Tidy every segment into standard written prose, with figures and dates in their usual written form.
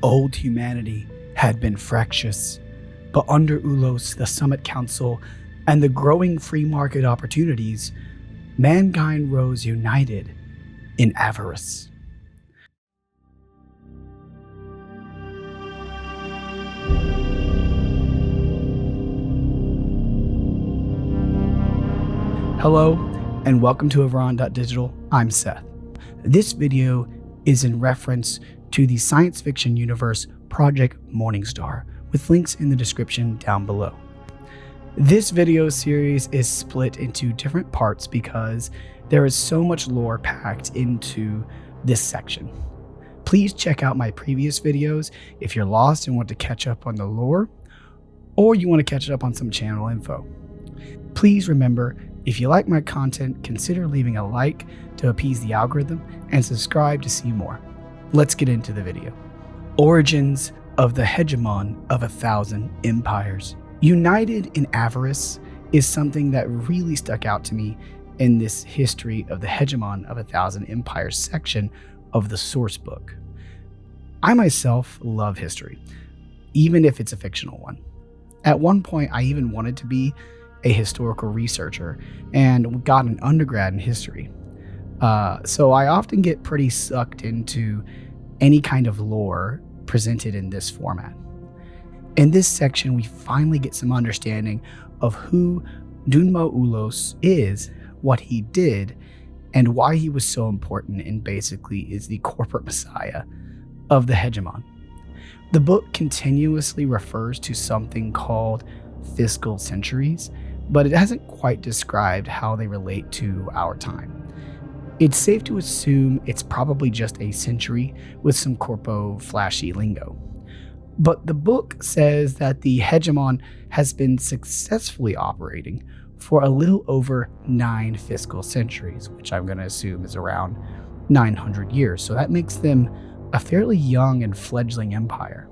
Old humanity had been fractious, but under Ulos, the Summit Council, and the growing free market opportunities, mankind rose united in Avarice. Hello, and welcome to Havran.Digital. I'm Seth. This video is in reference to the science fiction universe Project Morningstar, with links in the description down below. This video series is split into different parts because there is so much lore packed into this section. Please check out my previous videos if you're lost and want to catch up on the lore, or you want to catch up on some channel info. Please remember, if you like my content, consider leaving a like to appease the algorithm and subscribe to see more. Let's get into the video. Origins of the Hegemon of 1,000 Empires. United in Avarice is something that really stuck out to me in this History of the Hegemon of 1,000 Empires section of the source book. I myself love history, even if it's a fictional one. At one point, I even wanted to be a historical researcher and got an undergrad in history. So I often get pretty sucked into any kind of lore presented in this format. In this section, we finally get some understanding of who Dunmo Ulos is, what he did, and why he was so important and basically is the corporate messiah of the Hegemon. The book continuously refers to something called fiscal centuries, but it hasn't quite described how they relate to our time. It's safe to assume it's probably just a century with some corpo flashy lingo. But the book says that the Hegemon has been successfully operating for a little over 9 fiscal centuries, which I'm going to assume is around 900 years. So that makes them a fairly young and fledgling empire.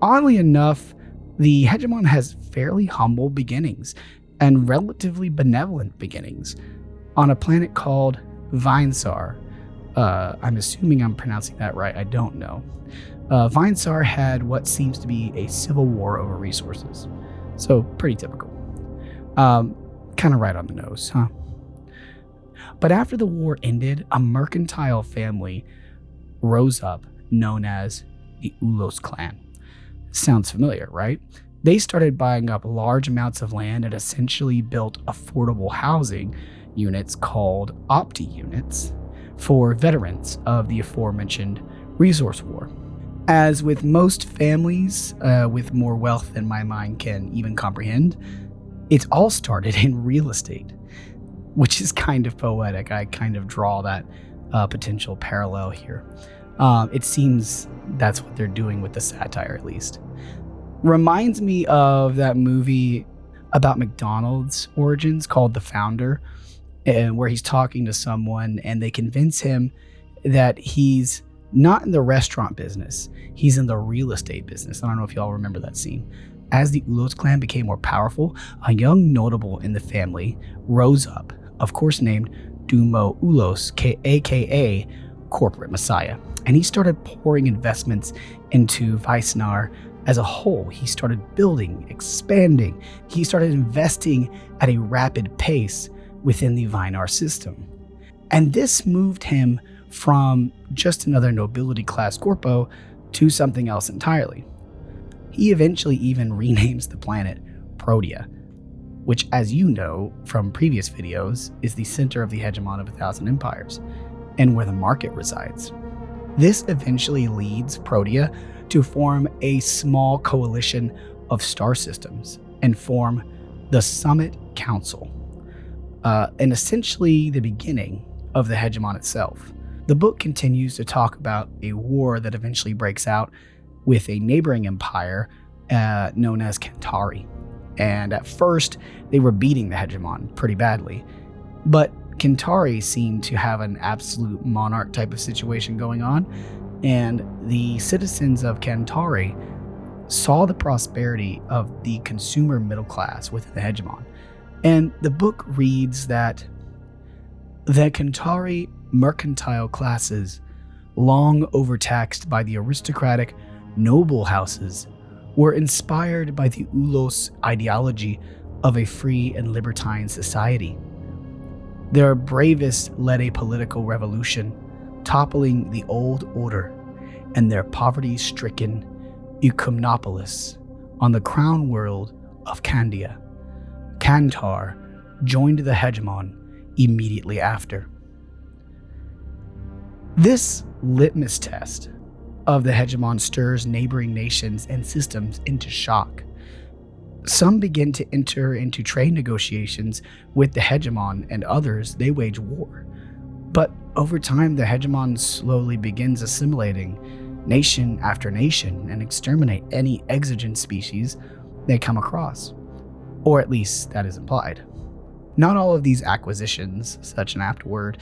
Oddly enough, the Hegemon has fairly humble beginnings and relatively benevolent beginnings on a planet called Vinesar. I'm assuming I'm pronouncing that right, I don't know. Vinesar had what seems to be a civil war over resources. So pretty typical. Kind of right on the nose, huh? But after the war ended, a mercantile family rose up known as the Ulos clan. Sounds familiar, right? They started buying up large amounts of land and essentially built affordable housing units called Opti units for veterans of the aforementioned resource war. As with most families with more wealth than my mind can even comprehend, it all started in real estate, which is kind of poetic. I kind of draw that potential parallel here. It seems that's what they're doing with the satire, at least. Reminds me of that movie about McDonald's origins called The Founder, where he's talking to someone and they convince him that he's not in the restaurant business, he's in the real estate business. I don't know if y'all remember that scene. As the Ulos clan became more powerful, a young notable in the family rose up, of course named Dunmo Ulos, aka Corporate Messiah, and he started pouring investments into Vinesar as a whole. He started building, expanding. He started investing at a rapid pace within the Vinesar system. And this moved him from just another nobility class corpo to something else entirely. He eventually even renames the planet Protea, which, as you know from previous videos, is the center of the Hegemon of 1,000 Empires and where the market resides. This eventually leads Protea to form a small coalition of star systems and form the Summit Council, and essentially the beginning of the Hegemon itself. The book continues to talk about a war that eventually breaks out with a neighboring empire known as Kantari. And at first, they were beating the Hegemon pretty badly, but Kantari seemed to have an absolute monarch type of situation going on, and the citizens of Kantari saw the prosperity of the consumer middle class within the Hegemon. And the book reads that the Kantari mercantile classes, long overtaxed by the aristocratic noble houses were inspired by the Ulos ideology of a free and libertine society. Their bravest led a political revolution, toppling the old order and their poverty-stricken Ecumenopolis on the crown world of Candia. Kantar joined the Hegemon immediately after. This litmus test of the Hegemon stirs neighboring nations and systems into shock. Some begin to enter into trade negotiations with the Hegemon, and others, they wage war. But over time, the Hegemon slowly begins assimilating nation after nation and exterminate any exigent species they come across. Or at least that is implied. Not all of these acquisitions, such an apt word,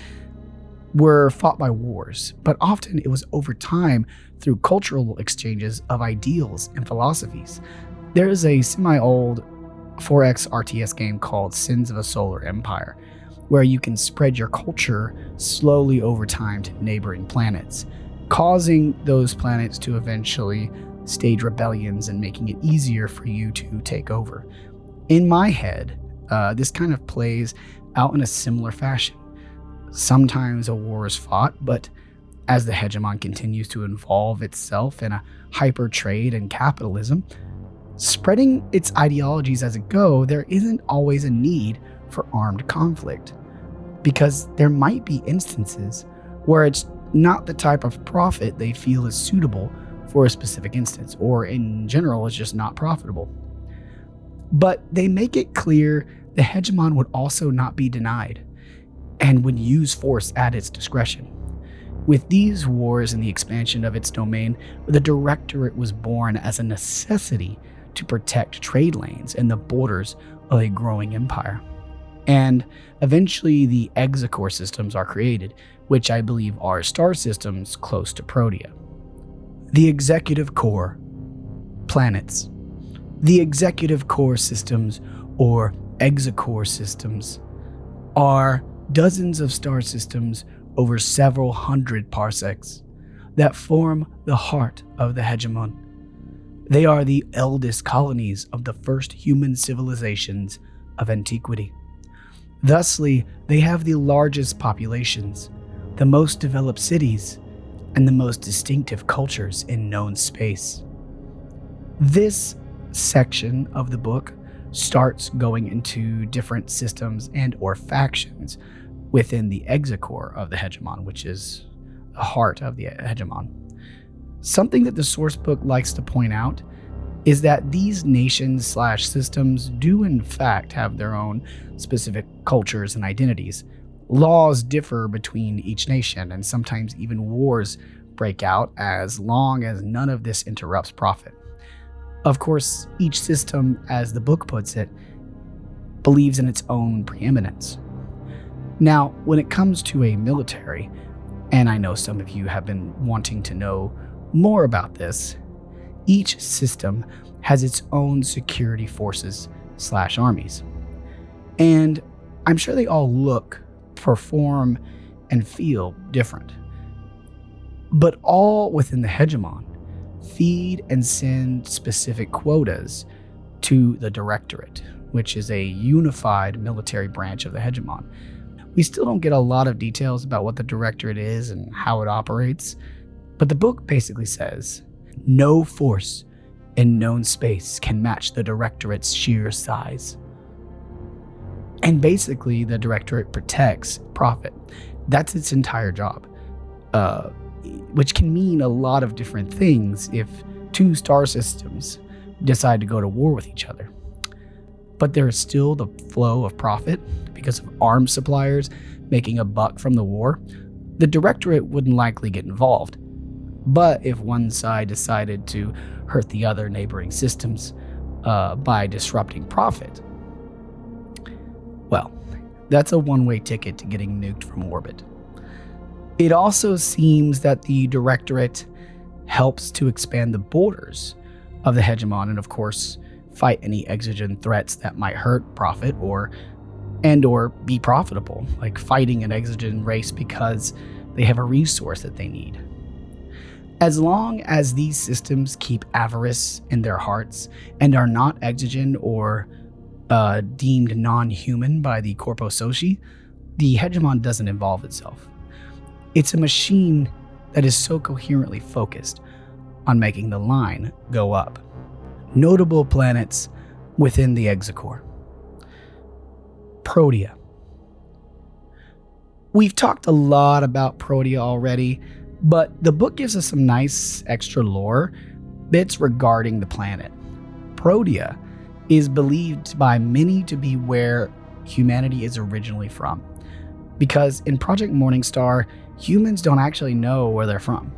were fought by wars, but often it was over time through cultural exchanges of ideals and philosophies. There is a semi-old 4X RTS game called Sins of a Solar Empire, where you can spread your culture slowly over time to neighboring planets, causing those planets to eventually stage rebellions and making it easier for you to take over. In my head, this kind of plays out in a similar fashion. Sometimes a war is fought, but as the Hegemon continues to involve itself in a hyper trade and capitalism, spreading its ideologies as it goes, there isn't always a need for armed conflict, because there might be instances where it's not the type of profit they feel is suitable for a specific instance, or in general is just not profitable. But they make it clear the Hegemon would also not be denied, and would use force at its discretion. With these wars and the expansion of its domain, the Directorate was born as a necessity to protect trade lanes and the borders of a growing empire. And eventually the Exocore systems are created, which I believe are star systems close to Protea. The Executive Core. Planets. The Executive Core systems, or Exocore systems, are dozens of star systems over several hundred parsecs that form the heart of the Hegemon. They are the eldest colonies of the first human civilizations of antiquity. Thusly, they have the largest populations, the most developed cities, and the most distinctive cultures in known space. This section of the book starts going into different systems and or factions within the Exocore of the Hegemon, which is the heart of the Hegemon. Something that the source book likes to point out is that these nations/systems do in fact have their own specific cultures and identities. Laws differ between each nation, and sometimes even wars break out as long as none of this interrupts profit. Of course, each system, as the book puts it, believes in its own preeminence. Now, when it comes to a military, and I know some of you have been wanting to know more about this, each system has its own security forces/armies. And I'm sure they all look, perform, and feel different. But all within the Hegemon feed and send specific quotas to the Directorate, which is a unified military branch of the Hegemon. We still don't get a lot of details about what the Directorate is and how it operates, but the book basically says, no force in known space can match the Directorate's sheer size. And basically, the Directorate protects profit. That's its entire job, which can mean a lot of different things if two star systems decide to go to war with each other. But there is still the flow of profit because of arms suppliers making a buck from the war. The Directorate wouldn't likely get involved. But if one side decided to hurt the other neighboring systems by disrupting profit, well, that's a one-way ticket to getting nuked from orbit. It also seems that the Directorate helps to expand the borders of the Hegemon and, of course, fight any exigent threats that might hurt profit or be profitable, like fighting an exigent race because they have a resource that they need. As long as these systems keep avarice in their hearts and are not exigent or deemed non-human by the Corpo Soci, the Hegemon doesn't involve itself. It's a machine that is so coherently focused on making the line go up. Notable planets within the Exocore. Protea. We've talked a lot about Protea already, but the book gives us some nice extra lore bits regarding the planet. Protea is believed by many to be where humanity is originally from, because in Project Morningstar, humans don't actually know where they're from.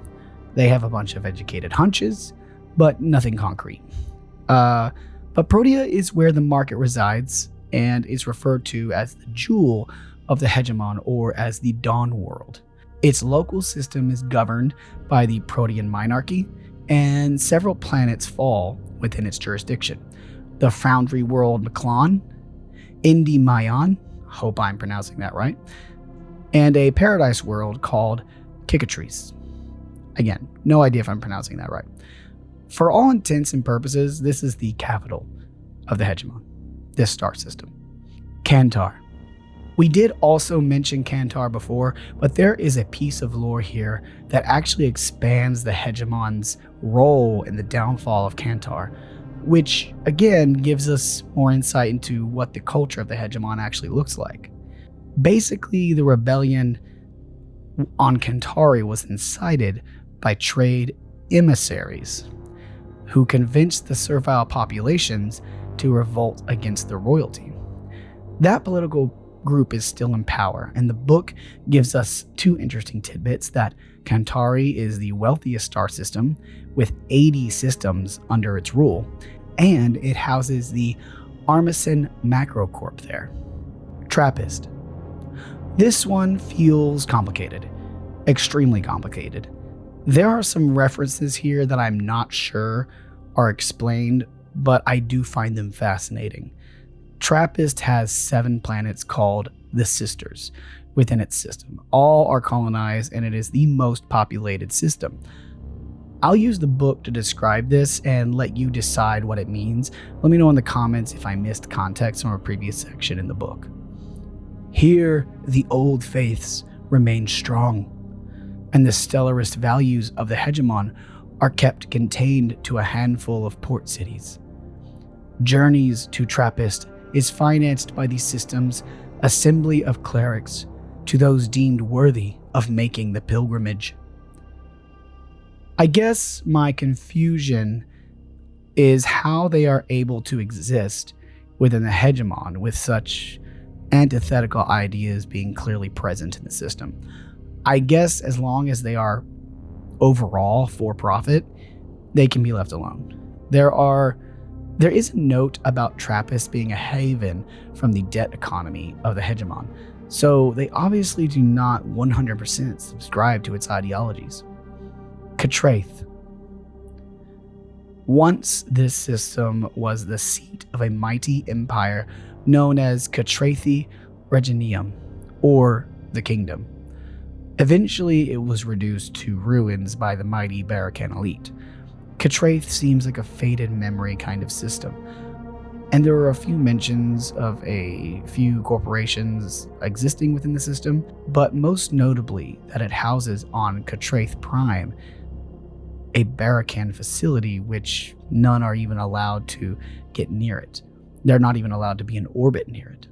They have a bunch of educated hunches, but nothing concrete. But Protea is where the market resides and is referred to as the jewel of the Hegemon, or as the Dawn World. Its local system is governed by the Protean Minarchy, and several planets fall within its jurisdiction. The Foundry World Maclon, Indi Mayan, hope I'm pronouncing that right, and a paradise world called Cicatrice. Again, no idea if I'm pronouncing that right. For all intents and purposes, this is the capital of the Hegemon, this star system. Kantar. We did also mention Kantar before, but there is a piece of lore here that actually expands the Hegemon's role in the downfall of Kantar, which again gives us more insight into what the culture of the Hegemon actually looks like. Basically, the rebellion on Kantari was incited by trade emissaries who convinced the servile populations to revolt against the royalty. That political group is still in power, and the book gives us two interesting tidbits: that Kantari is the wealthiest star system with 80 systems under its rule, and it houses the Armisen Macrocorp there. Trappist. This one feels complicated, extremely complicated. There are some references here that I'm not sure are explained, but I do find them fascinating. Trappist has 7 planets called the Sisters within its system. All are colonized, and it is the most populated system. I'll use the book to describe this and let you decide what it means. Let me know in the comments if I missed context from a previous section in the book. Here, the old faiths remain strong, and the stellarist values of the Hegemon are kept contained to a handful of port cities. Journeys to Trappist is financed by the system's assembly of clerics to those deemed worthy of making the pilgrimage. I guess my confusion is how they are able to exist within the Hegemon with such antithetical ideas being clearly present in the system. I guess as long as they are overall for profit, they can be left alone. There is a note about Trappist being a haven from the debt economy of the Hegemon, so they obviously do not 100% subscribe to its ideologies. Katrath. Once this system was the seat of a mighty empire known as Katrathi Reginium, or the Kingdom. Eventually, it was reduced to ruins by the mighty Barakan elite. Katrath seems like a faded memory kind of system, and there are a few mentions of a few corporations existing within the system, but most notably that it houses on Katrath Prime a Barakan facility which none are even allowed to get near it. They're not even allowed to be in orbit near it.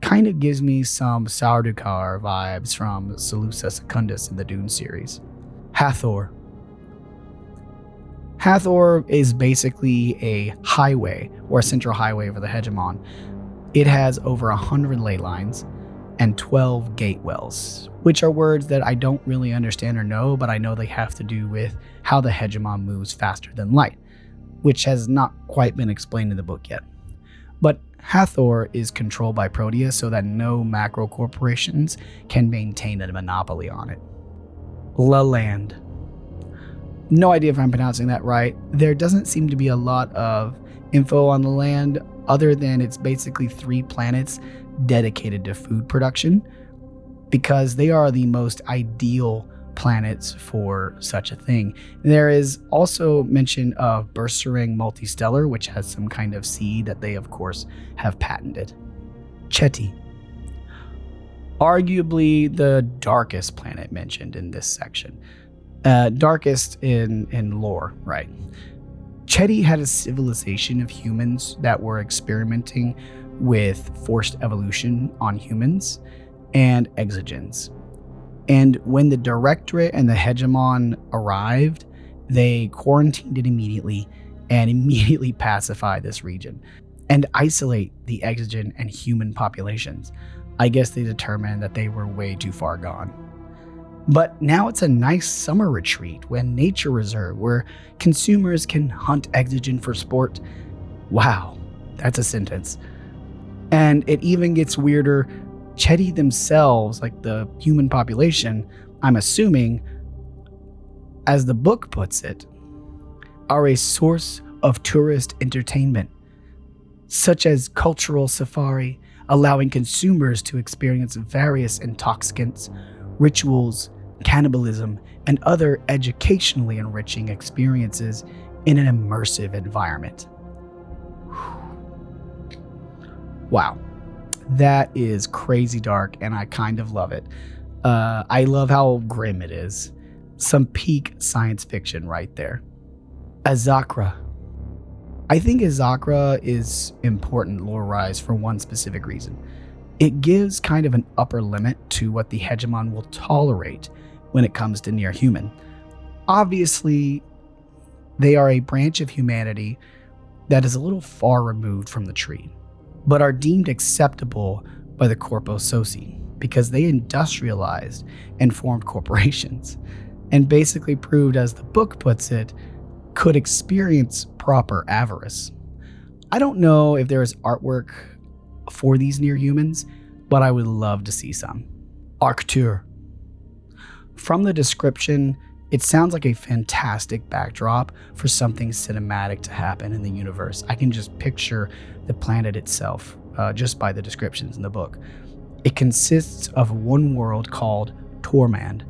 Kind of gives me some Saurdukar vibes from Salusa Secundus in the Dune series. Hatheror. Hatheror is basically a highway, or a central highway for the Hegemon. It has over 100 ley lines and 12 gate wells, which are words that I don't really understand or know, but I know they have to do with how the Hegemon moves faster than light, which has not quite been explained in the book yet. But Hatheror is controlled by Protea so that no macro corporations can maintain a monopoly on it. La Land. No idea if I'm pronouncing that right. There doesn't seem to be a lot of info on the land other than it's basically 3 planets dedicated to food production, because they are the most ideal planets for such a thing. There is also mention of Bursering Multistellar, which has some kind of seed that they, of course, have patented. Chetty. Arguably the darkest planet mentioned in this section. Darkest in lore, right? Chetty had a civilization of humans that were experimenting with forced evolution on humans and exogens. And when the Directorate and the Hegemon arrived, they quarantined it immediately and immediately pacified this region and isolate the exogen and human populations. I guess they determined that they were way too far gone. But now it's a nice summer retreat with nature reserve where consumers can hunt exogen for sport. Wow, that's a sentence. And it even gets weirder. Chetty themselves, like the human population, I'm assuming, as the book puts it, are a source of tourist entertainment, such as cultural safari, allowing consumers to experience various intoxicants, rituals, cannibalism, and other educationally enriching experiences in an immersive environment. Wow, that is crazy dark, and I kind of love it. I love how grim it is. Some peak science fiction right there. Azakra. I think Azakra is important lore-wise for one specific reason. It gives kind of an upper limit to what the Hegemon will tolerate when it comes to near human. Obviously, they are a branch of humanity that is a little far removed from the tree, but are deemed acceptable by the Corpo Soci because they industrialized and formed corporations, and basically proved, as the book puts it, could experience proper avarice. I don't know if there is artwork for these near humans, but I would love to see some. Arctur. From the description, it sounds like a fantastic backdrop for something cinematic to happen in the universe. I can just picture the planet itself just by the descriptions in the book. It consists of one world called Tormand,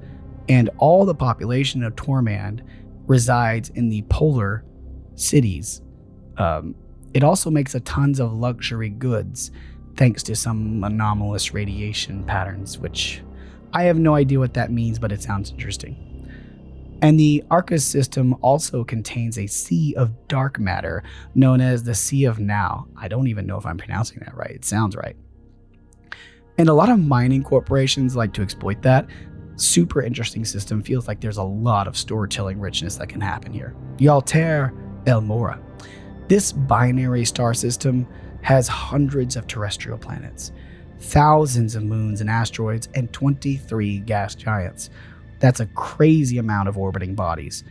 and all the population of Tormand resides in the polar cities. It also makes a tons of luxury goods thanks to some anomalous radiation patterns, which I have no idea what that means, but it sounds interesting. And the Arca system also contains a sea of dark matter known as the Sea of Now. I don't even know if I'm pronouncing that right. It sounds right. And a lot of mining corporations like to exploit that. Super interesting system. Feels like there's a lot of storytelling richness that can happen here. Alca and Elmora. This binary star system has hundreds of terrestrial planets, thousands of moons and asteroids, and 23 gas giants. That's a crazy amount of orbiting bodies.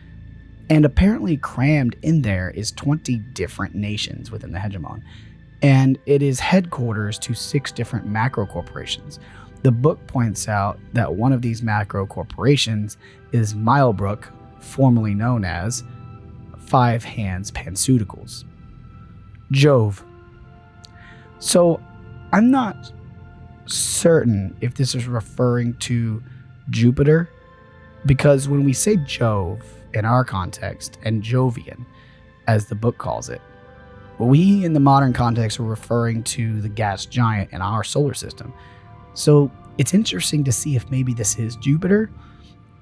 And apparently crammed in there is 20 different nations within the Hegemon. And it is headquarters to 6 different macro corporations. The book points out that one of these macro corporations is Milebrook, formerly known as Five Hands Panceuticals. Jove. So I'm not certain if this is referring to Jupiter, because when we say Jove in our context, and Jovian, as the book calls it, we in the modern context are referring to the gas giant in our solar system. So it's interesting to see if maybe this is Jupiter,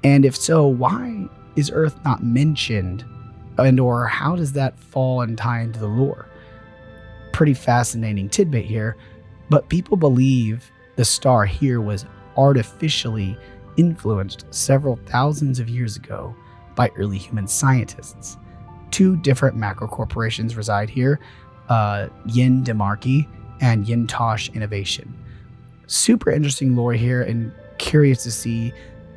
and if so, why is Earth not mentioned, and or how does that fall and tie into the lore? Pretty fascinating tidbit here, but people believe the star here was artificially influenced several thousands of years ago by early human scientists. 2 different macro corporations reside here, Yin Demarchy and Yintosh Innovation. Super interesting lore here, and curious to see,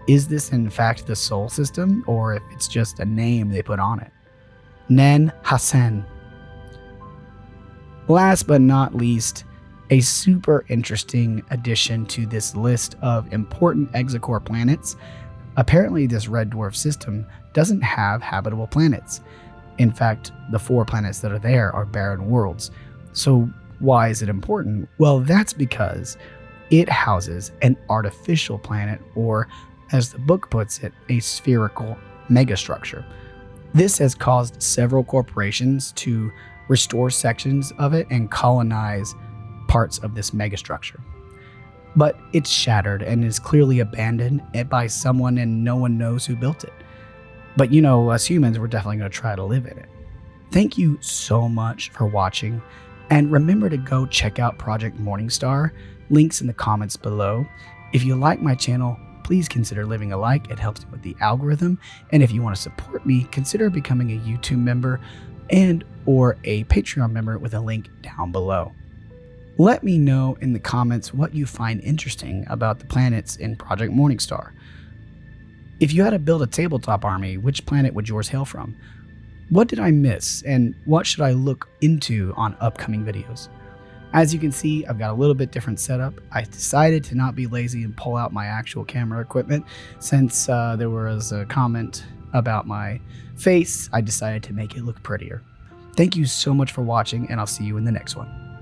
is this in fact the Sol system, or if it's just a name they put on it? Nen Hasen. Last but not least, a super interesting addition to this list of important exocore planets. Apparently this red dwarf system doesn't have habitable planets. In fact, the 4 planets that are there are barren worlds. So why is it important? Well, that's because it houses an artificial planet, or as the book puts it, a spherical megastructure. This has caused several corporations to restore sections of it and colonize parts of this megastructure. But it's shattered and is clearly abandoned by someone, and no one knows who built it. But us humans, we're definitely going to try to live in it. Thank you so much for watching, and remember to go check out Project Morningstar. Links in the comments below. If you like my channel, please consider leaving a like. It helps me with the algorithm. And if you want to support me, consider becoming a YouTube member or a Patreon member with a link down below. Let me know in the comments what you find interesting about the planets in Project Morningstar. If you had to build a tabletop army, which planet would yours hail from? What did I miss, and what should I look into on upcoming videos? As you can see, I've got a little bit different setup. I decided to not be lazy and pull out my actual camera equipment. Since there was a comment about my face, I decided to make it look prettier. Thank you so much for watching, and I'll see you in the next one.